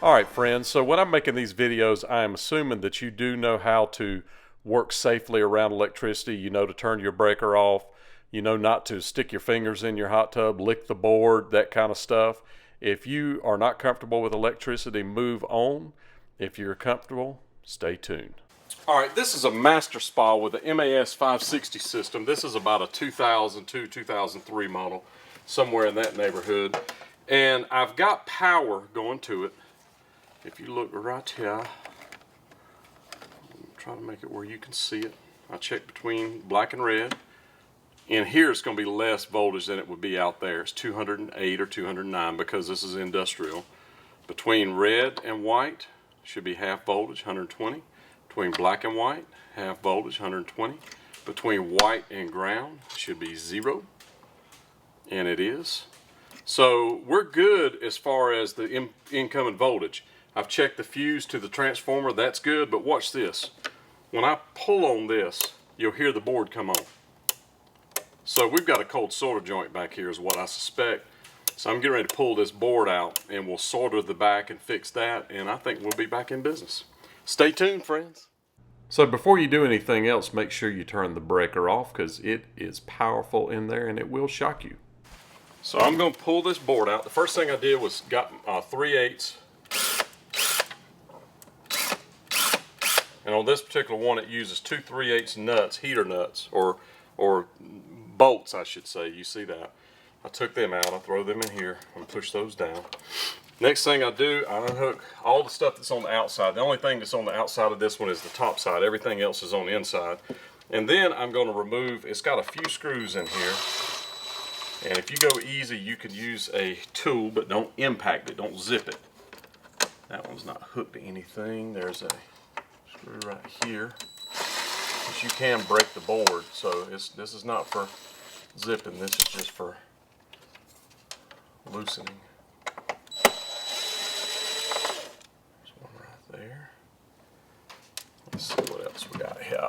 Alright friends, so when I'm making these videos, I am assuming that you do know how to work safely around electricity. You know to turn your breaker off. You know not to stick your fingers in your hot tub, lick the board, that kind of stuff. If you are not comfortable with electricity, move on. If you're comfortable, stay tuned. Alright, this is a master spa with the MAS 560 system. This is about a 2002-2003 model, somewhere in that neighborhood. And I've got power going to it. If you look right here, I'm trying to make it where you can see it. I checked between black and red. In here it's going to be less voltage than it would be out there. It's 208 or 209 because this is industrial. Between red and white should be half voltage, 120. Between black and white, half voltage, 120. Between white and ground should be 0. And it is. So we're good as far as the incoming voltage. I've checked the fuse to the transformer, that's good, but watch this. When I pull on this, you'll hear the board come on. So we've got a cold solder joint back here is what I suspect. So I'm getting ready to pull this board out and we'll solder the back and fix that, and I think we'll be back in business. Stay tuned, friends. So before you do anything else, make sure you turn the breaker off because it is powerful in there and it will shock you. So I'm going to pull this board out. The first thing I did was got 3/8. And on this particular one, it uses 2 3/8 nuts, heater nuts, or bolts, I should say. You see that? I took them out. I throw them in here and push those down. Next thing I do, I unhook all the stuff that's on the outside. The only thing that's on the outside of this one is the top side. Everything else is on the inside. And then I'm going to remove, it's got a few screws in here. And if you go easy, you could use a tool, but don't impact it, don't zip it. That one's not hooked to anything. There's a screw right here. But you can break the board, so this is not for zipping, this is just for loosening. There's one right there. Let's see what else we got here.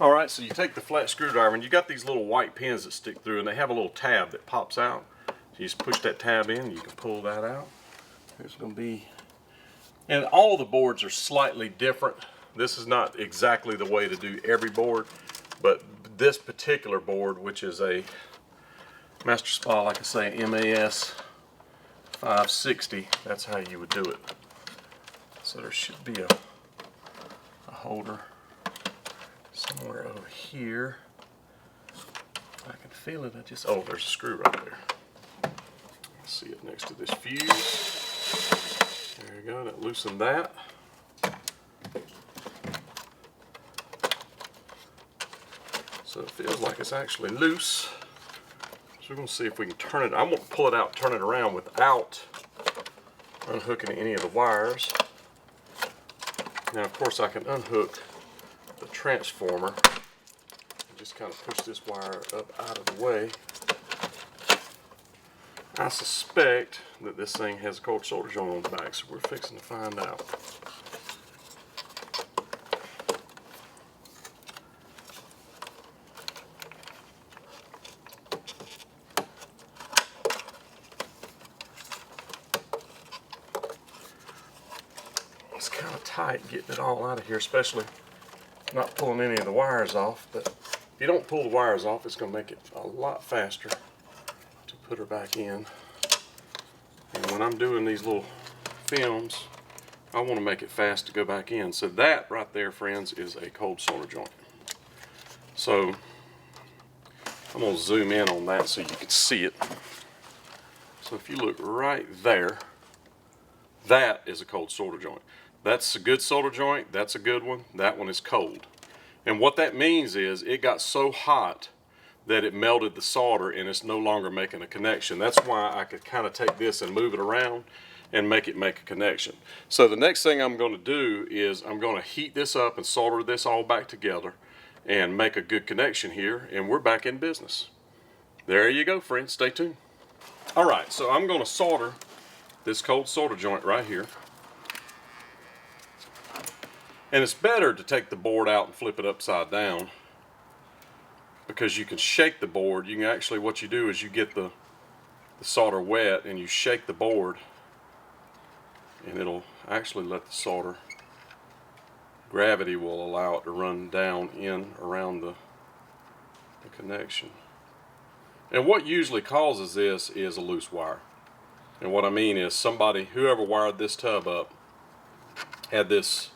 Alright, so you take the flat screwdriver and you got these little white pins that stick through and they have a little tab that pops out. So you just push that tab in, you can pull that out. There's going to be, and all the boards are slightly different. This is not exactly the way to do every board, but this particular board, which is a Master Spa, like I say, MAS 560, that's how you would do it. So there should be a holder somewhere over here. I can feel it. Oh, there's a screw right there. See it next to this fuse. There you go, that loosened that. So it feels like it's actually loose. So we're going to see if we can turn it. I'm going to pull it out, turn it around without unhooking any of the wires. Now, of course, I can unhook the transformer and just kind of push this wire up out of the way. I suspect that this thing has a cold solder joint on the back, so we're fixing to find out. It's kind of tight getting it all out of here, especially not pulling any of the wires off, but if you don't pull the wires off, it's going to make it a lot faster to put her back in. And when I'm doing these little films, I want to make it fast to go back in. So that right there, friends, is a cold solder joint. So I'm going to zoom in on that so you can see it. So if you look right there, that is a cold solder joint. That's a good solder joint, that's a good one, that one is cold. And what that means is it got so hot that it melted the solder and it's no longer making a connection. That's why I could kind of take this and move it around and make a connection. So the next thing I'm going to do is I'm going to heat this up and solder this all back together and make a good connection here, and we're back in business. There you go, friends, stay tuned. Alright, so I'm going to solder this cold solder joint right here. And it's better to take the board out and flip it upside down, because you can shake the board. You can actually, what you do is you get the solder wet and you shake the board and it'll actually let the solder, gravity will allow it to run down in around the connection. And what usually causes this is a loose wire. And what I mean is somebody, whoever wired this tub up, had this,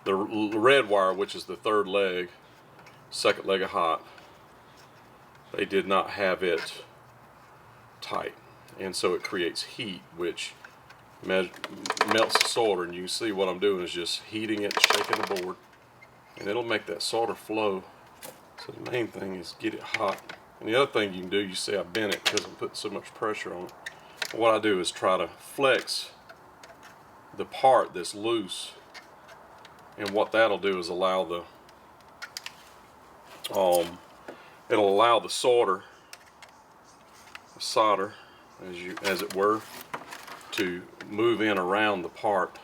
the red wire, which is the third leg, second leg of hot, they did not have it tight. And so it creates heat, which melts the solder. And you can see what I'm doing is just heating it, shaking the board, and it'll make that solder flow. So the main thing is get it hot. And the other thing you can do, you see I bent it because I'm putting so much pressure on it. What I do is try to flex the part that's loose, and what that'll do is allow the it'll allow the solder, as it were, to move in around the part.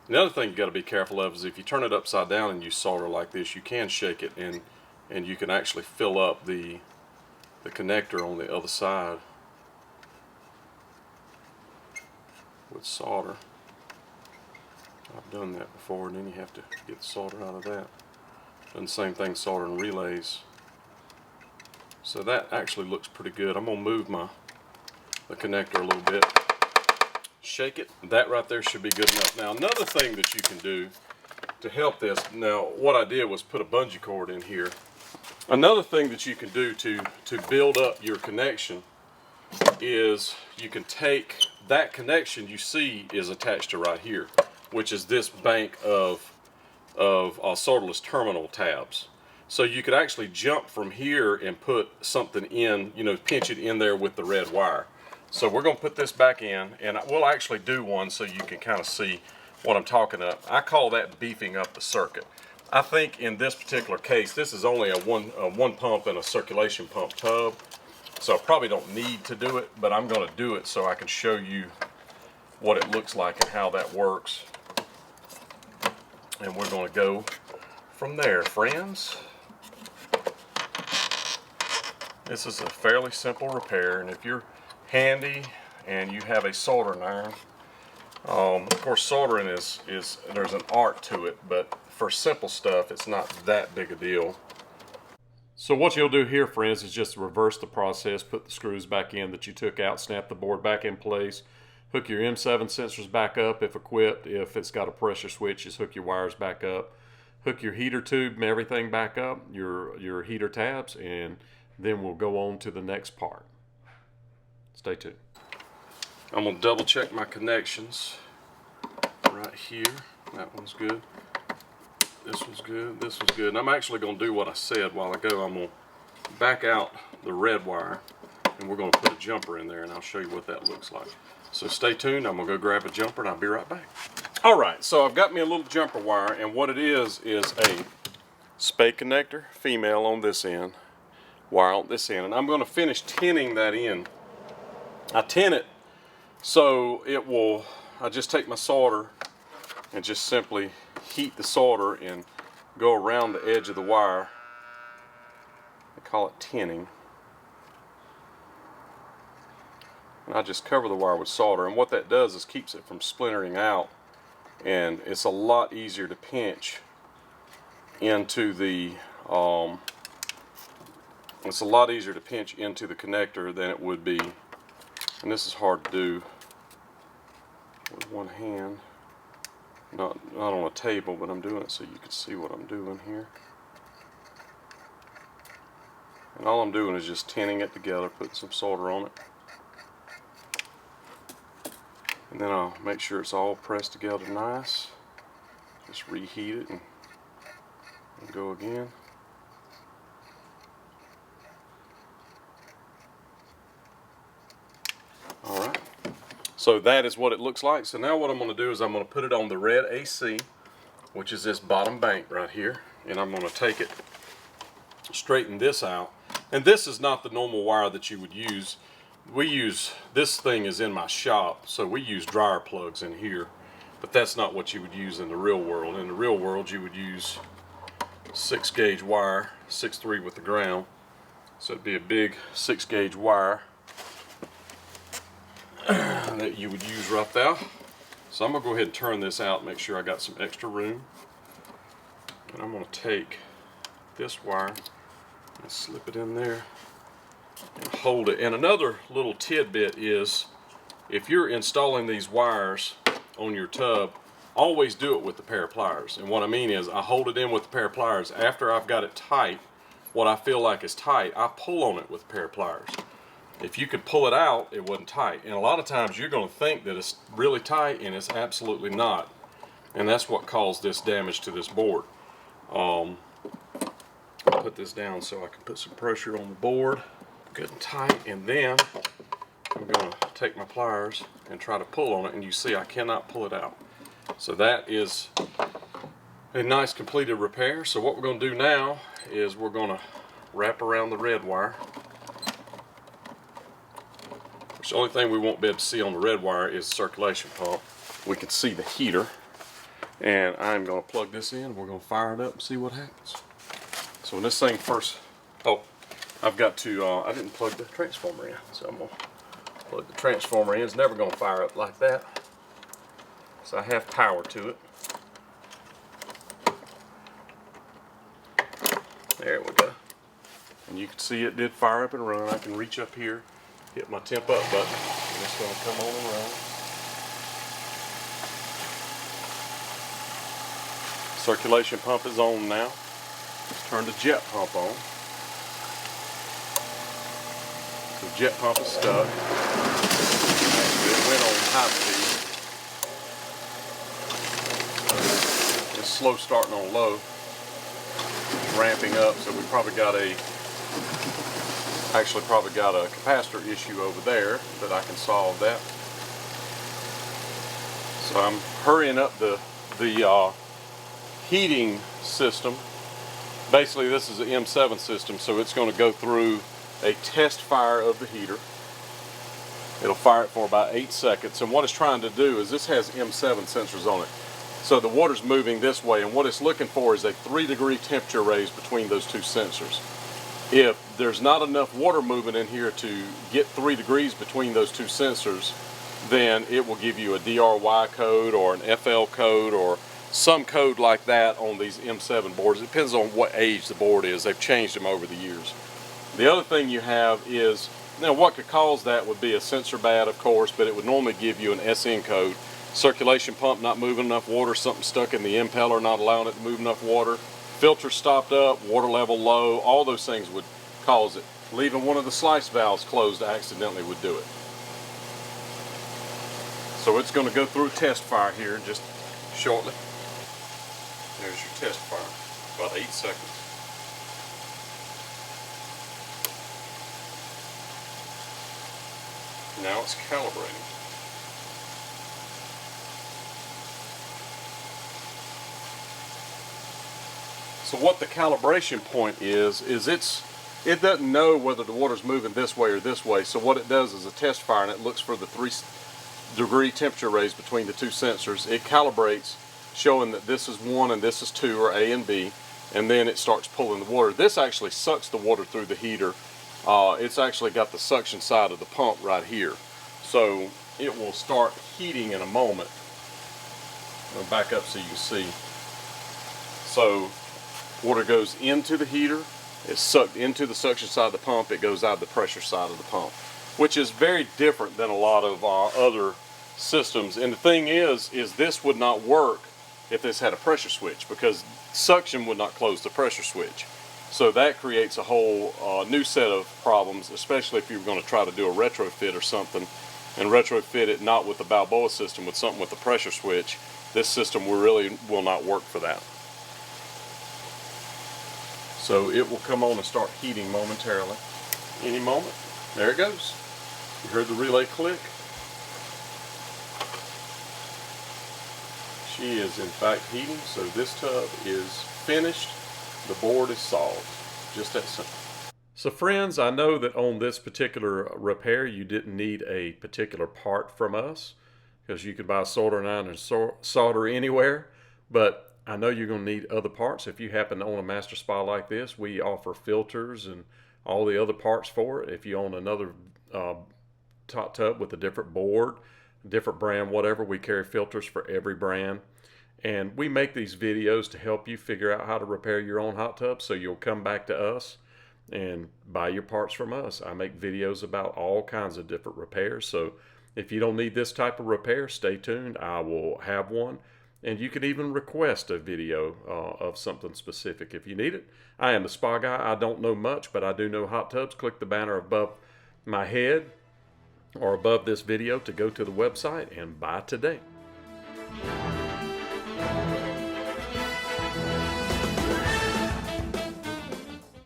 The other thing you got to be careful of is if you turn it upside down and you solder like this, you can shake it, and you can actually fill up the connector on the other side with solder. I've done that before, and then you have to get the solder out of that. Done the same thing soldering relays. So that actually looks pretty good. I'm gonna move the connector a little bit, shake it. That right there should be good enough. Now another thing that you can do to help this, now what I did was put a bungee cord in here. Another thing that you can do to build up your connection is you can take that connection you see is attached to right here, which is this bank of solderless terminal tabs. So you could actually jump from here and put something in, you know, pinch it in there with the red wire. So we're going to put this back in, and we'll actually do one so you can kind of see what I'm talking about. I call that beefing up the circuit. I think in this particular case, this is only a one pump and a circulation pump tub, so I probably don't need to do it, but I'm going to do it so I can show you what it looks like and how that works. And we're going to go from there, friends. This is a fairly simple repair, and if you're handy and you have a soldering iron, of course soldering is there's an art to it, but for simple stuff it's not that big a deal. So what you'll do here, friends, is just reverse the process. Put the screws back in that you took out, snap the board back in place, hook your M7 sensors back up if equipped. If it's got a pressure switch, just hook your wires back up, hook your heater tube and everything back up, your heater tabs, and then we'll go on to the next part. Stay tuned. I'm going to double check my connections right here. That one's good. This one's good. This one's good. And I'm actually going to do what I said a while ago. I'm going to back out the red wire, and we're going to put a jumper in there, and I'll show you what that looks like. So stay tuned. I'm going to go grab a jumper, and I'll be right back. Alright, so I've got me a little jumper wire, and what it is a spade connector, female on this end, wire on this end, and I'm going to finish tinning that in. I tin it so it will, I just take my solder and just simply heat the solder and go around the edge of the wire. They call it tinning. And I just cover the wire with solder, and what that does is keeps it from splintering out, and it's a lot easier to pinch into the connector than it would be, and this is hard to do with one hand, not on a table, but I'm doing it so you can see what I'm doing here. And all I'm doing is just tinning it together, putting some solder on it, and then I'll make sure it's all pressed together nice. Just reheat it and go again. Alright, so that is what it looks like. So now what I'm going to do is I'm going to put it on the red AC, which is this bottom bank right here, and I'm going to take it, straighten this out. And this is not the normal wire that you would use. This thing is in my shop, so we use dryer plugs in here, but that's not what you would use in the real world. In the real world you would use 6-gauge wire, 6'3" with the ground, so it'd be a big 6-gauge wire that you would use right there. So I'm going to go ahead and turn this out, make sure I got some extra room. And I'm going to take this wire and slip it in there and hold it. And another little tidbit is, if you're installing these wires on your tub, always do it with a pair of pliers. And what I mean is, I hold it in with a pair of pliers. After I've got it tight, what I feel like is tight, I pull on it with a pair of pliers. If you could pull it out, it wasn't tight. And a lot of times you're going to think that it's really tight, and it's absolutely not. And that's what caused this damage to this board. I'll put this down so I can put some pressure on the board, good and tight, and then I'm going to take my pliers and try to pull on it, and you see I cannot pull it out. So that is a nice completed repair. So what we're going to do now is we're going to wrap around the red wire. The only thing we won't be able to see on the red wire is the circulation pump. We can see the heater, and I'm going to plug this in. We're going to fire it up and see what happens. So when this thing first, I've got to, I didn't plug the transformer in, so I'm going to plug the transformer in. It's never going to fire up like that, so I have power to it. There we go. And you can see it did fire up and run. I can reach up here, hit my temp up button, and it's going to come on and run. Circulation pump is on now. Let's turn the jet pump on. The jet pump is stuck. Actually, it went on high speed. It's slow starting on low. It's ramping up, so we probably got a capacitor issue over there that I can solve that. So I'm hurrying up the heating system. Basically, this is an M7 system, so it's going to go through a test fire of the heater. It'll fire it for about 8 seconds, and what it's trying to do is, this has M7 sensors on it. So the water's moving this way, and what it's looking for is a 3-degree temperature raise between those two sensors. If there's not enough water moving in here to get 3 degrees between those two sensors, then it will give you a DRY code or an FL code or some code like that on these M7 boards. It depends on what age the board is. They've changed them over the years. The other thing you have is, now what could cause that would be a sensor bad, of course, but it would normally give you an SN code. Circulation pump not moving enough water, something stuck in the impeller not allowing it to move enough water, filter stopped up, water level low, all those things would cause it. Leaving one of the slice valves closed accidentally would do it. So it's going to go through a test fire here just shortly. There's your test fire, about 8 seconds. Now it's calibrating. So what the calibration point is it doesn't know whether the water's moving this way or this way. So what it does is a test fire, and it looks for the 3-degree temperature raise between the two sensors. It calibrates, showing that this is 1 and this is 2, or A and B, and then it starts pulling the water. This actually sucks the water through the heater. It's actually got the suction side of the pump right here. So it will start heating in a moment. I'll back up so you can see. So water goes into the heater, it's sucked into the suction side of the pump, it goes out the pressure side of the pump, which is very different than a lot of other systems. And the thing is this would not work if this had a pressure switch, because suction would not close the pressure switch. So that creates a whole new set of problems, especially if you're going to try to do a retrofit or something, and retrofit it not with the Balboa system, with something with a pressure switch. This system really will not work for that. So it will come on and start heating momentarily. Any moment. There it goes. You heard the relay click. She is in fact heating, so this tub is finished. The board is solved. Just that simple. So friends, I know that on this particular repair you didn't need a particular part from us, because you could buy a soldering iron and solder anywhere, but I know you're going to need other parts. If you happen to own a master spa like this, we offer filters and all the other parts for it. If you own another top tub with a different board, different brand, whatever. We carry filters for every brand. And we make these videos to help you figure out how to repair your own hot tub, so you'll come back to us and buy your parts from us. I make videos about all kinds of different repairs. So if you don't need this type of repair, stay tuned. I will have one. And you can even request a video of something specific if you need it. I am a spa guy. I don't know much, but I do know hot tubs. Click the banner above my head or above this video to go to the website and buy today.